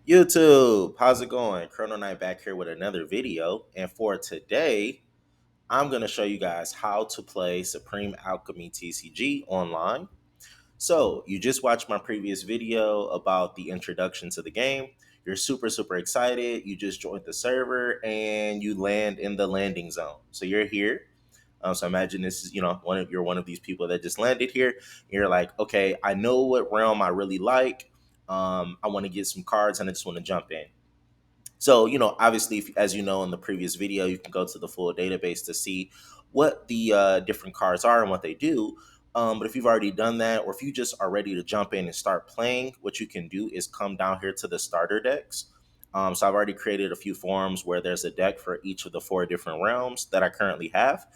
YouTube, how's it going? Chrono Knight back here with another video. And for today, I'm going to show you guys how to play Supreme Alchemy TCG online. So, you just watched my previous video about the introduction to the game. You're super excited. You just joined the server and you land in the landing zone. So, you're here. So imagine this is, you're one of these people that just landed here. You're like, okay, I know what realm I really like. I want to get some cards and I just want to jump in. So, obviously, as you know in the previous video, you can go to the full database to see what the different cards are and what they do. But if you've already done that, or if you just are ready to jump in and start playing, what you can do is come down here to the starter decks. So I've already created a few forums where there's a deck for each of the four different realms that I currently have.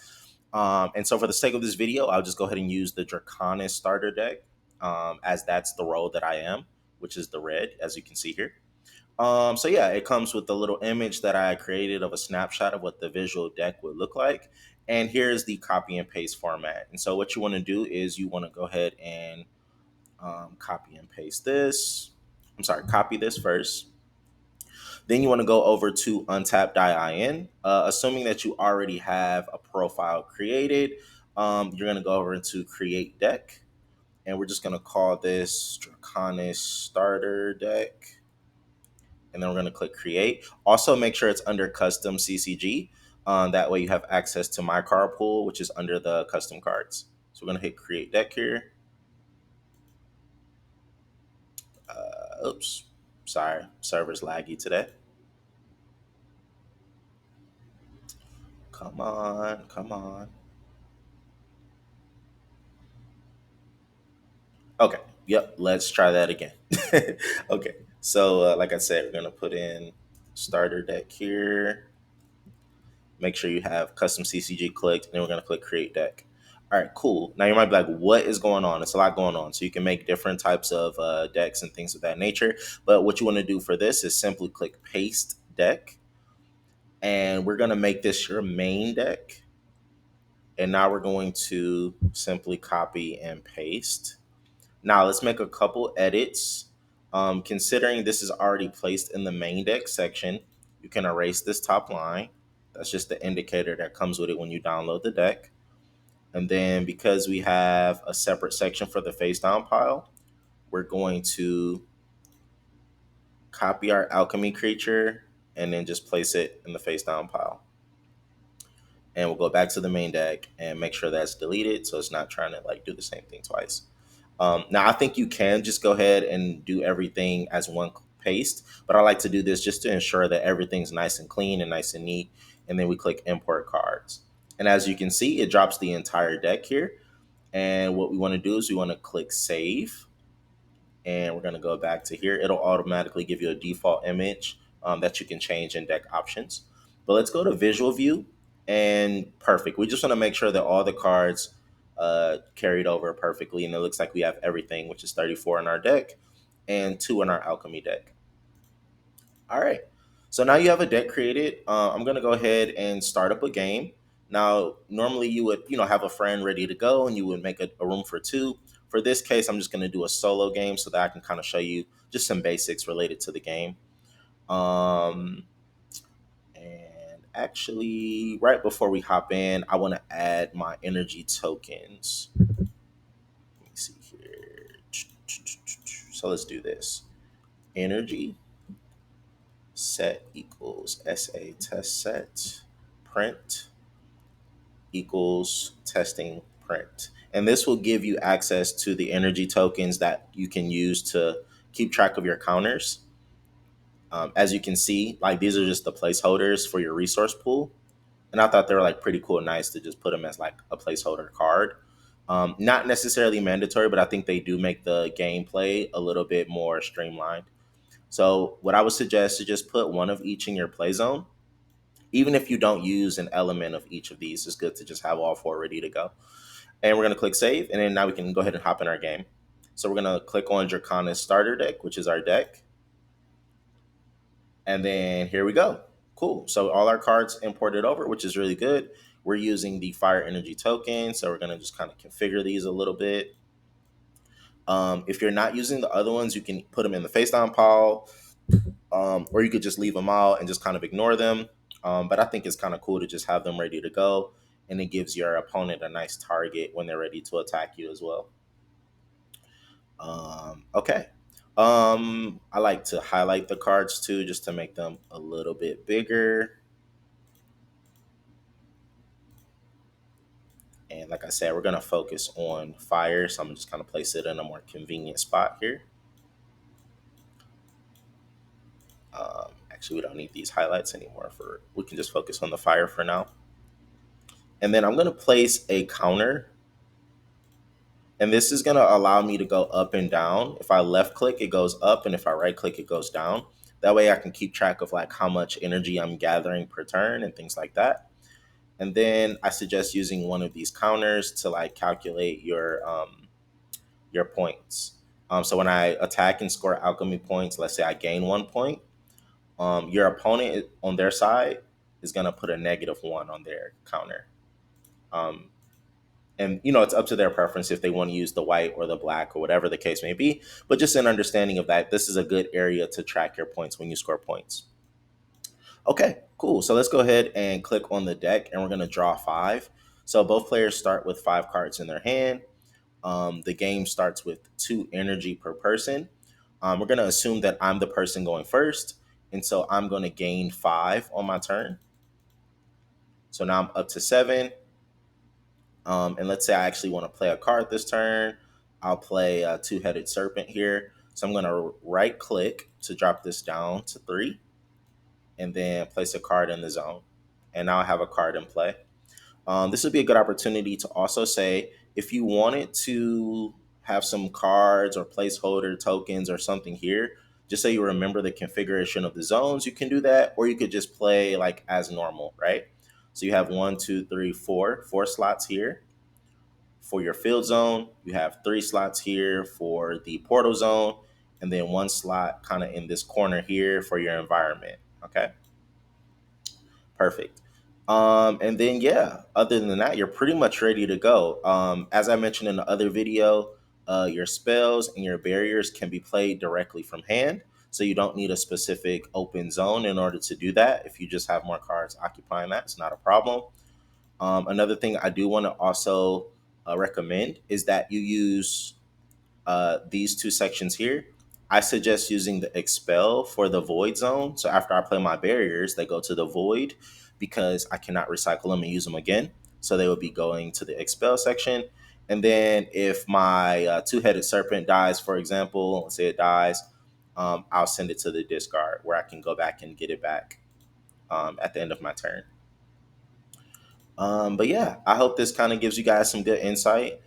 And so for the sake of this video, I'll just go ahead and use the Draconis starter deck, as that's the role that I am, which is the red, as you can see here. So yeah, it comes with the little image that I created of a snapshot of what the visual deck would look like. And here's the copy and paste format. And so what you want to do is you want to go ahead and copy and paste this. I'm sorry, copy this first. Then you want to go over to untap.in. Assuming that you already have a profile created, you're going to go over into create deck. And we're just going to call this Draconis starter deck. And then we're going to click create. Also, make sure it's under custom CCG. That way you have access to my card pool, which is under the custom cards. So we're going to hit create deck here. Oops. Sorry, server's laggy today. Come on, come on. Okay, yep, let's try that again. Okay, so like I said, we're going to put in starter deck here. Make sure you have custom CCG clicked, and then we're going to click create deck. All right, cool. Now you might be like, what is going on? It's a lot going on. So you can make different types of decks and things of that nature. But what you want to do for this is simply click paste deck. And we're going to make this your main deck. And now we're going to simply copy and paste. Now let's make a couple edits. Considering this is already placed in the main deck section, you can erase this top line. That's just the indicator that comes with it when you download the deck. And then because we have a separate section for the face down pile, we're going to copy our alchemy creature and then just place it in the face down pile. And we'll go back to the main deck and make sure that's deleted so it's not trying to like do the same thing twice. Now, I think you can just go ahead and do everything as one paste, but I like to do this just to ensure that everything's nice and clean and nice and neat. And then we click import cards. And as you can see, it drops the entire deck here. And what we want to do is we want to click save. And we're going to go back to here. It'll automatically give you a default image that you can change in deck options. But let's go to visual view, and perfect. We just want to make sure that all the cards carried over perfectly. And it looks like we have everything, which is 34 in our deck and 2 in our alchemy deck. All right. So now you have a deck created. I'm going to go ahead and start up a game. Now, normally you would, have a friend ready to go and you would make a room for two. For this case, I'm just going to do a solo game so that I can kind of show you just some basics related to the game. And actually, right before we hop in, I want to add my energy tokens. Let me see here. So let's do this. Energy set equals SA test set print equals testing print. And this will give you access to the energy tokens that you can use to keep track of your counters. As you can see, like these are just the placeholders for your resource pool. And I thought they were like pretty cool and nice to just put them as like a placeholder card. Not necessarily mandatory, but I think they do make the gameplay a little bit more streamlined. So what I would suggest is just put one of each in your play zone. Even if you don't use an element of each of these, it's good to just have all four ready to go. And we're going to click save, and then now we can go ahead and hop in our game. So we're going to click on Draconis starter deck, which is our deck. And then here we go. Cool. So all our cards imported over, which is really good. We're using the fire energy token. So we're going to just kind of configure these a little bit. If you're not using the other ones, you can put them in the face down pile. or you could just leave them out and just kind of ignore them. But I think it's kind of cool to just have them ready to go, and it gives your opponent a nice target when they're ready to attack you as well. Okay. I like to highlight the cards too, just to make them a little bit bigger. And like I said, we're gonna focus on fire, so I'm just kind of place it in a more convenient spot here. Actually, we don't need these highlights anymore. For we can just focus on the fire for now. And then I'm gonna place a counter, and this is gonna allow me to go up and down. If I left click, it goes up, and if I right click, it goes down. That way, I can keep track of like how much energy I'm gathering per turn and things like that. And then I suggest using one of these counters to like calculate your points. So when I attack and score alchemy points, let's say I gain 1 point, your opponent on their side is gonna put a -1 on their counter. Um, and it's up to their preference if they want to use the white or the black or whatever the case may be. But just an understanding of that, this is a good area to track your points when you score points. Okay, cool. So let's go ahead and click on the deck, and we're gonna draw five. So both players start with 5 cards in their hand. The game starts with 2 energy per person. We're going to assume that I'm the person going first. And so I'm going to gain 5 on my turn. So now I'm up to 7. And let's say I actually want to play a card this turn. I'll play a Two-Headed Serpent here. So I'm going to right click to drop this down to 3 and then place a card in the zone. And now I have a card in play. This would be a good opportunity to also say if you wanted to have some cards or placeholder tokens or something here, just so you remember the configuration of the zones, you can do that, or you could just play like as normal, right? So you have 1, 2, 3, 4 slots here for your field zone. You have 3 slots here for the portal zone, and then 1 slot kind of in this corner here for your environment. Okay. Perfect. And then yeah, other than that, you're pretty much ready to go. As I mentioned in the other video, your spells and your barriers can be played directly from hand. So you don't need a specific open zone in order to do that. If you just have more cards occupying that, it's not a problem. Another thing I do want to also recommend is that you use these 2 sections here. I suggest using the expel for the void zone. So after I play my barriers, they go to the void because I cannot recycle them and use them again. So they will be going to the expel section. And then if my Two-Headed Serpent dies, for example, let's say it dies, I'll send it to the discard where I can go back and get it back at the end of my turn. But yeah, I hope this kind of gives you guys some good insight.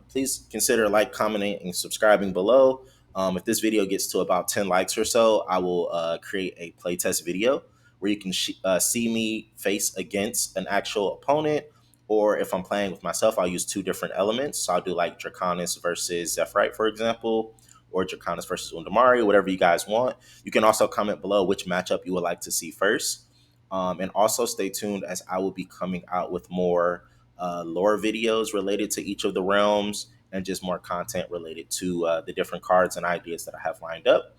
Please consider like, commenting, and subscribing below. If this video gets to about 10 likes or so, I will create a playtest video where you can see me face against an actual opponent. Or if I'm playing with myself, I'll use 2 different elements. So I'll do like Draconis versus Zephyrite, for example, or Draconis versus Undamari, whatever you guys want. You can also comment below which matchup you would like to see first. And also stay tuned as I will be coming out with more lore videos related to each of the realms and just more content related to the different cards and ideas that I have lined up.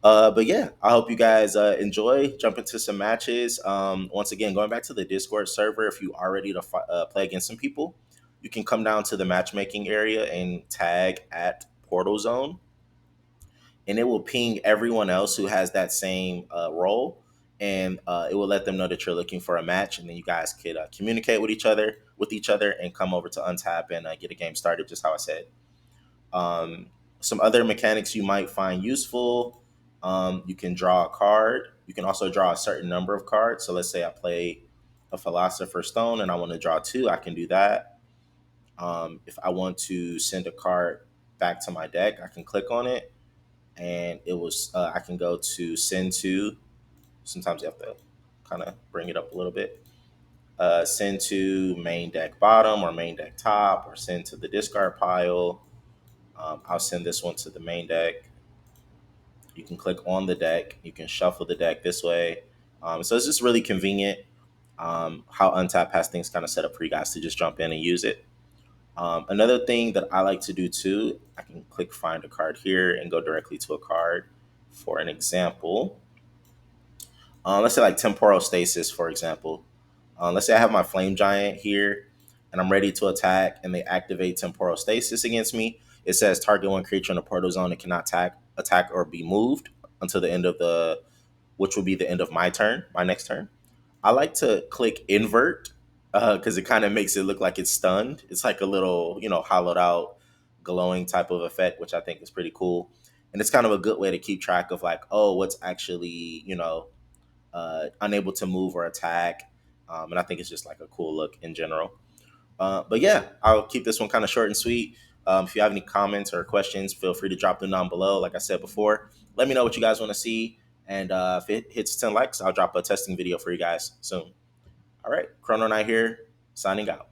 But yeah, I hope you guys enjoy. Jump into some matches. Once again, going back to the Discord server, if you are ready to play against some people, you can come down to the matchmaking area and tag at Portal Zone, and it will ping everyone else who has that same role, and it will let them know that you're looking for a match, and then you guys could communicate with each other and come over to Untap and get a game started, just how I said. um, some other mechanics you might find useful: you can draw a card. You can also draw a certain number of cards. So let's say I play a Philosopher's Stone and I want to draw 2, I can do that. If I want to send a card back to my deck, I can click on it, and it was I can go to send to. Sometimes you have to kind of bring it up a little bit. Send to main deck bottom or main deck top, or send to the discard pile. I'll send this one to the main deck. You can click on the deck. You can shuffle the deck this way. So it's just really convenient how Untap has things kind of set up for you guys to just jump in and use it. Another thing that I like to do too, I can click find a card here and go directly to a card. For an example, let's say like temporal stasis, for example. Let's say I have my flame giant here and I'm ready to attack and they activate temporal stasis against me. It says target one creature in the portal zone and cannot attack or be moved until the end of the, which will be the end of my turn, my next turn. I like to click invert because it kind of makes it look like it's stunned. It's like a little, hollowed out, glowing type of effect, which I think is pretty cool. And it's kind of a good way to keep track of like, oh, what's actually, unable to move or attack. And I think it's just like a cool look in general. But yeah, I'll keep this one kind of short and sweet. If you have any comments or questions, feel free to drop them down below. Like I said before, let me know what you guys want to see. And if it hits 10 likes, I'll drop a testing video for you guys soon. All right, Chrono Knight here, signing out.